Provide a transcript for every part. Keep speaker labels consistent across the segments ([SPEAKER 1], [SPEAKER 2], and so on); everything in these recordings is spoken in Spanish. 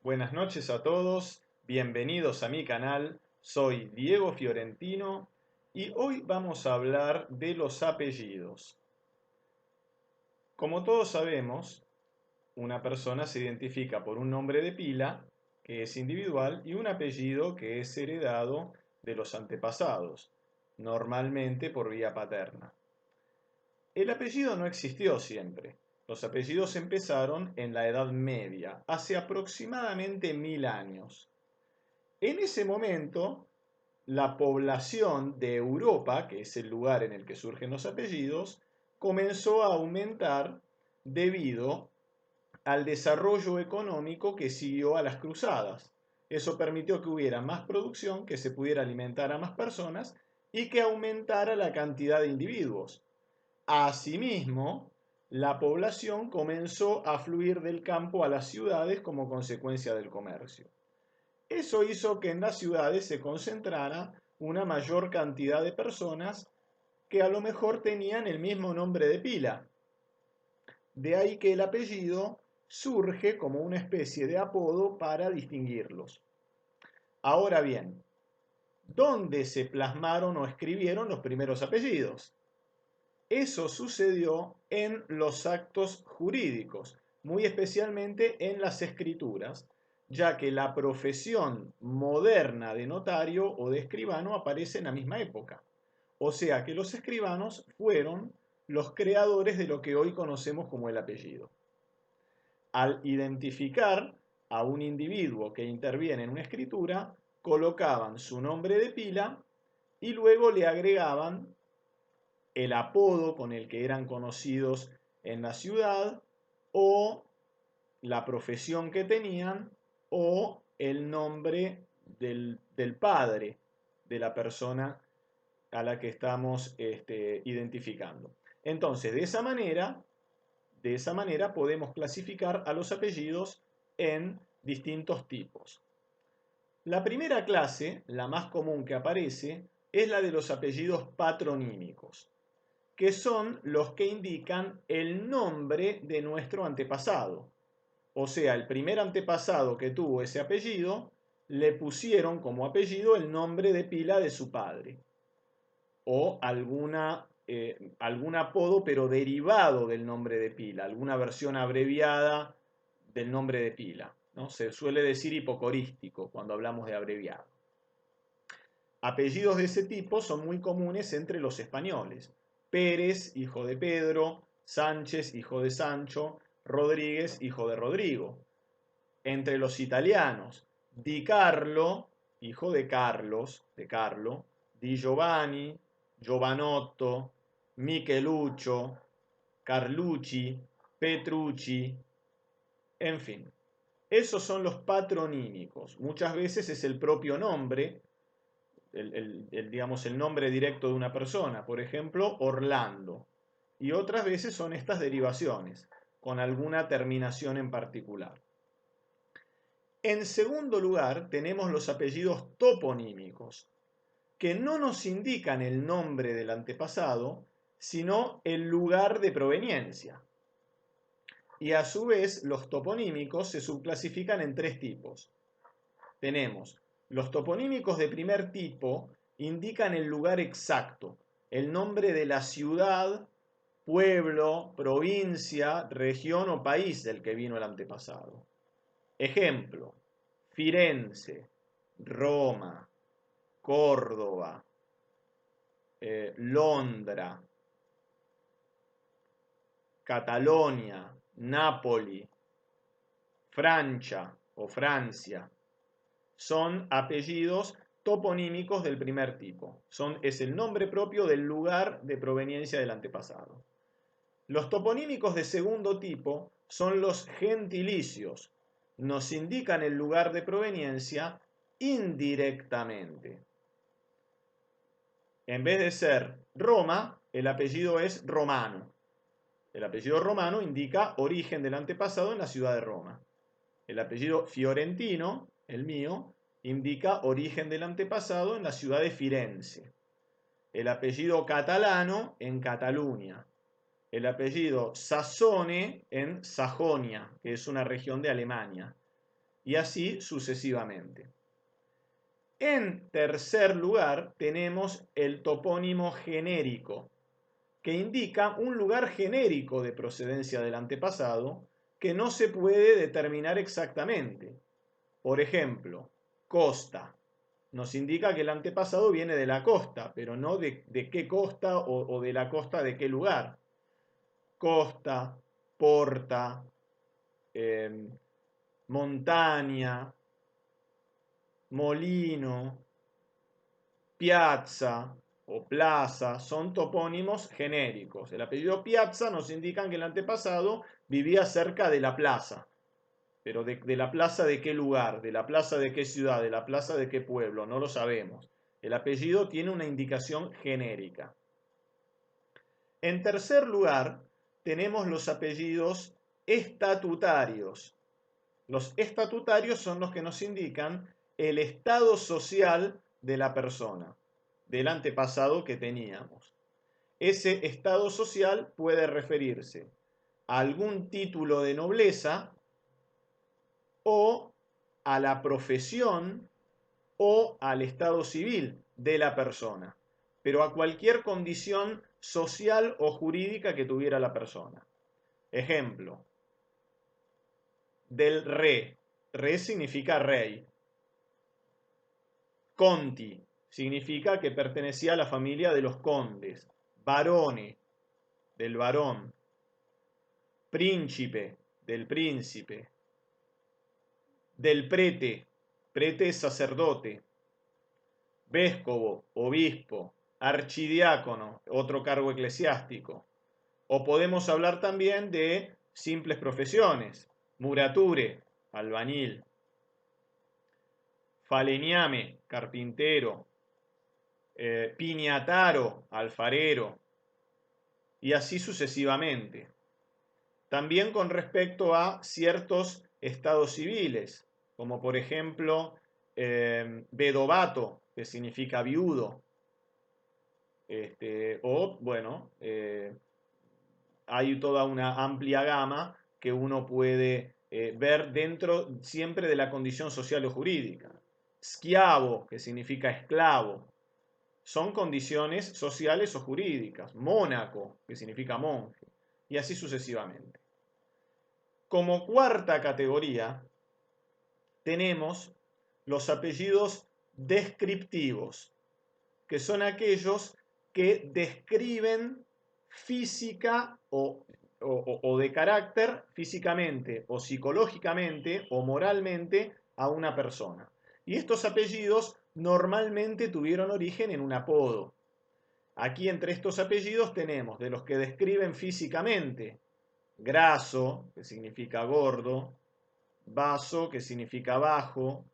[SPEAKER 1] Buenas noches a todos, bienvenidos a mi canal, soy Diego Fiorentino y hoy vamos a hablar de los apellidos. Como todos sabemos, una persona se identifica por un nombre de pila, que es individual, y un apellido que es heredado de los antepasados, normalmente por vía paterna. El apellido no existió siempre. Los apellidos empezaron en la Edad Media, hace aproximadamente 1000 años. En ese momento, la población de Europa, que es el lugar en el que surgen los apellidos, comenzó a aumentar debido al desarrollo económico que siguió a las cruzadas. Eso permitió que hubiera más producción, que se pudiera alimentar a más personas y que aumentara la cantidad de individuos. Asimismo, la población comenzó a fluir del campo a las ciudades como consecuencia del comercio. Eso hizo que en las ciudades se concentrara una mayor cantidad de personas que a lo mejor tenían el mismo nombre de pila. De ahí que el apellido surge como una especie de apodo para distinguirlos. Ahora bien, ¿dónde se plasmaron o escribieron los primeros apellidos? Eso sucedió en los actos jurídicos, muy especialmente en las escrituras, ya que la profesión moderna de notario o de escribano aparece en la misma época. O sea que los escribanos fueron los creadores de lo que hoy conocemos como el apellido. Al identificar a un individuo que interviene en una escritura, colocaban su nombre de pila y luego le agregaban el apodo con el que eran conocidos en la ciudad o la profesión que tenían o el nombre del padre de la persona a la que estamos identificando. Entonces, de esa manera podemos clasificar a los apellidos en distintos tipos. La primera clase, la más común que aparece, es la de los apellidos patronímicos, que son los que indican el nombre de nuestro antepasado. O sea, el primer antepasado que tuvo ese apellido, le pusieron como apellido el nombre de pila de su padre. O algún apodo, pero derivado del nombre de pila, alguna versión abreviada del nombre de pila, ¿no? Se suele decir hipocorístico cuando hablamos de abreviado. Apellidos de ese tipo son muy comunes entre los españoles. Pérez, hijo de Pedro; Sánchez, hijo de Sancho; Rodríguez, hijo de Rodrigo. Entre los italianos, Di Carlo, hijo de Carlo; Di Giovanni, Giovanotto, Micheluccio, Carlucci, Petrucci, en fin. Esos son los patronímicos. Muchas veces es el propio nombre, digamos, el nombre directo de una persona, por ejemplo, Orlando. Y otras veces son estas derivaciones, con alguna terminación en particular. En segundo lugar, tenemos los apellidos toponímicos, que no nos indican el nombre del antepasado, sino el lugar de proveniencia. Y a su vez, los toponímicos se subclasifican en tres tipos. Tenemos los toponímicos de primer tipo, indican el lugar exacto, el nombre de la ciudad, pueblo, provincia, región o país del que vino el antepasado. Ejemplo: Firenze, Roma, Córdoba, Londra, Catalonia, Nápoli, Francia o Francia. Son apellidos toponímicos del primer tipo. Es el nombre propio del lugar de proveniencia del antepasado. Los toponímicos de segundo tipo son los gentilicios. Nos indican el lugar de proveniencia indirectamente. En vez de ser Roma, el apellido es romano. El apellido romano indica origen del antepasado en la ciudad de Roma. El apellido fiorentino, el mío, indica origen del antepasado en la ciudad de Firenze. El apellido catalano en Cataluña. El apellido Sassone en Sajonia, que es una región de Alemania. y así sucesivamente. En tercer lugar tenemos el topónimo genérico, que indica un lugar genérico de procedencia del antepasado que no se puede determinar exactamente. Por ejemplo, costa. Nos indica que el antepasado viene de la costa, pero no de qué costa o de la costa de qué lugar. Costa, porta, montaña, molino, piazza o plaza son topónimos genéricos. El apellido Piazza nos indica que el antepasado vivía cerca de la plaza. Pero de la plaza de qué lugar, de la plaza de qué ciudad, de la plaza de qué pueblo, no lo sabemos. El apellido tiene una indicación genérica. En tercer lugar, tenemos los apellidos estatutarios. Los estatutarios son los que nos indican el estado social de la persona, del antepasado que teníamos. Ese estado social puede referirse a algún título de nobleza o a la profesión o al estado civil de la persona, pero a cualquier condición social o jurídica que tuviera la persona. Ejemplo, del re. Re significa rey. Conti significa que pertenecía a la familia de los condes. Barone, del varón. Príncipe, del príncipe. Del prete. Prete es sacerdote. Vescovo, obispo. Archidiácono, otro cargo eclesiástico. O podemos hablar también de simples profesiones. Murature, albañil. Falegname, carpintero. Piñataro, alfarero. Y así sucesivamente. También con respecto a ciertos estados civiles, como por ejemplo vedovato, que significa viudo. Hay toda una amplia gama que uno puede ver dentro siempre de la condición social o jurídica. Schiavo, que significa esclavo, son condiciones sociales o jurídicas. Mónaco, que significa monje, y así sucesivamente. Como cuarta categoría, tenemos los apellidos descriptivos, que son aquellos que describen física o de carácter físicamente o psicológicamente o moralmente a una persona. Y estos apellidos normalmente tuvieron origen en un apodo. Aquí entre estos apellidos tenemos de los que describen físicamente: Graso, que significa gordo; Baso, que significa bajo;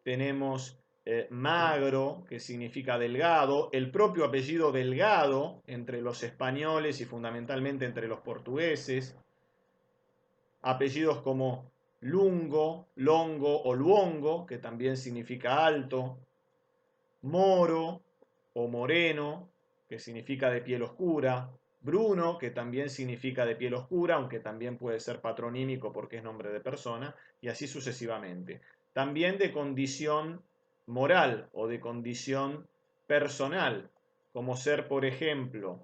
[SPEAKER 1] tenemos Magro, que significa delgado; el propio apellido Delgado entre los españoles y fundamentalmente entre los portugueses; apellidos como Lungo, Longo o Luongo, que también significa alto; Moro o Moreno, que significa de piel oscura; Bruno, que también significa de piel oscura, aunque también puede ser patronímico porque es nombre de persona, y así sucesivamente. También de condición moral o de condición personal, como ser, por ejemplo,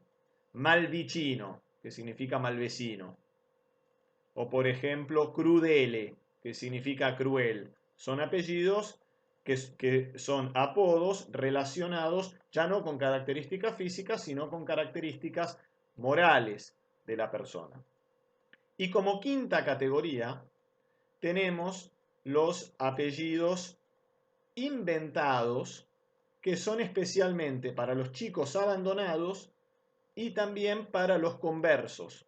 [SPEAKER 1] Malvicino, que significa mal vecino, o por ejemplo, Crudele, que significa cruel. Son apellidos que son apodos relacionados ya no con características físicas, sino con características morales de la persona. Y como quinta categoría tenemos los apellidos inventados, que son especialmente para los chicos abandonados y también para los conversos.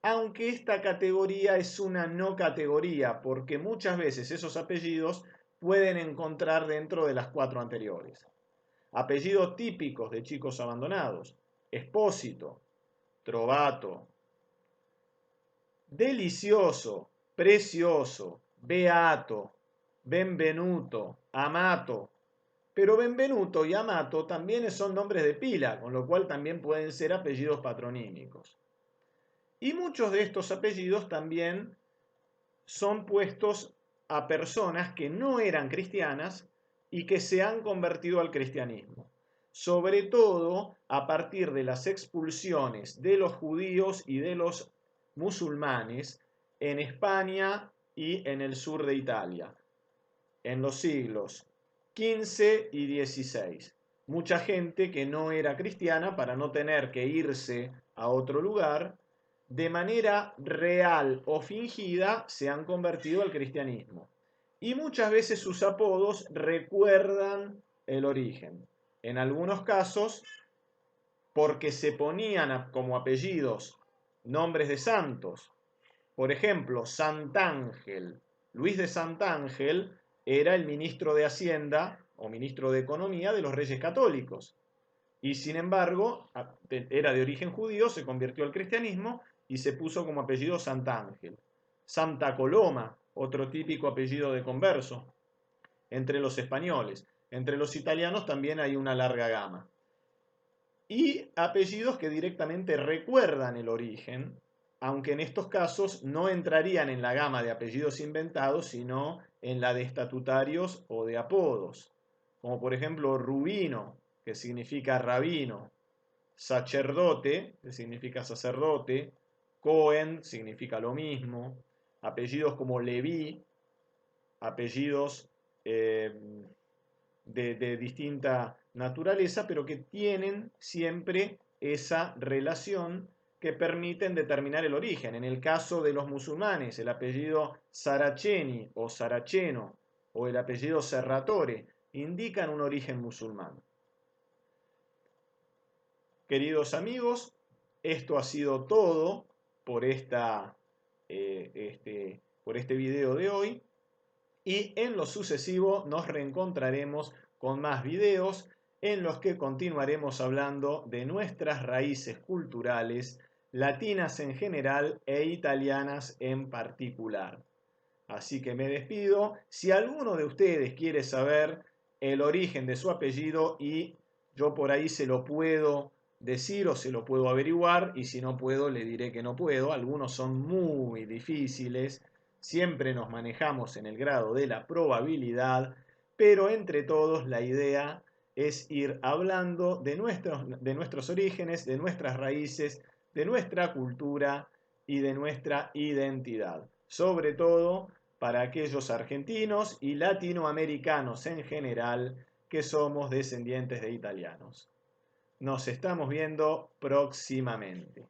[SPEAKER 1] Aunque esta categoría es una no categoría, porque muchas veces esos apellidos pueden encontrar dentro de las cuatro anteriores. Apellidos típicos de chicos abandonados: Espósito, Trovato, Delicioso, Precioso, Beato, Benvenuto, Amato. Pero Benvenuto y Amato también son nombres de pila, con lo cual también pueden ser apellidos patronímicos. Y muchos de estos apellidos también son puestos a personas que no eran cristianas y que se han convertido al cristianismo, sobre todo a partir de las expulsiones de los judíos y de los musulmanes en España y en el sur de Italia, en los siglos XV y XVI. Mucha gente que no era cristiana, para no tener que irse a otro lugar, de manera real o fingida se han convertido al cristianismo. Y muchas veces sus apodos recuerdan el origen. En algunos casos, porque se ponían como apellidos nombres de santos. Por ejemplo, Santángel. Luis de Santángel era el ministro de Hacienda o ministro de Economía de los Reyes Católicos. Y sin embargo, era de origen judío, se convirtió al cristianismo y se puso como apellido Santángel. Santa Coloma, otro típico apellido de converso, entre los españoles. Entre los italianos también hay una larga gama. Y apellidos que directamente recuerdan el origen, aunque en estos casos no entrarían en la gama de apellidos inventados, sino en la de estatutarios o de apodos, como por ejemplo Rubino, que significa rabino, sacerdote, que significa sacerdote, Cohen significa lo mismo, apellidos como Leví, apellidos de distinta naturaleza, pero que tienen siempre esa relación que permiten determinar el origen. En el caso de los musulmanes, el apellido Saraceni o Saraceno o el apellido Serratore indican un origen musulmán. Queridos amigos, esto ha sido todo por por este video de hoy. Y en lo sucesivo nos reencontraremos con más videos en los que continuaremos hablando de nuestras raíces culturales, latinas en general e italianas en particular. Así que me despido. Si alguno de ustedes quiere saber el origen de su apellido y yo por ahí se lo puedo decir o se lo puedo averiguar, y si no puedo le diré que no puedo. Algunos son muy difíciles. Siempre nos manejamos en el grado de la probabilidad, pero entre todos la idea es ir hablando de nuestros orígenes, de nuestras raíces, de nuestra cultura y de nuestra identidad. Sobre todo para aquellos argentinos y latinoamericanos en general que somos descendientes de italianos. Nos estamos viendo próximamente.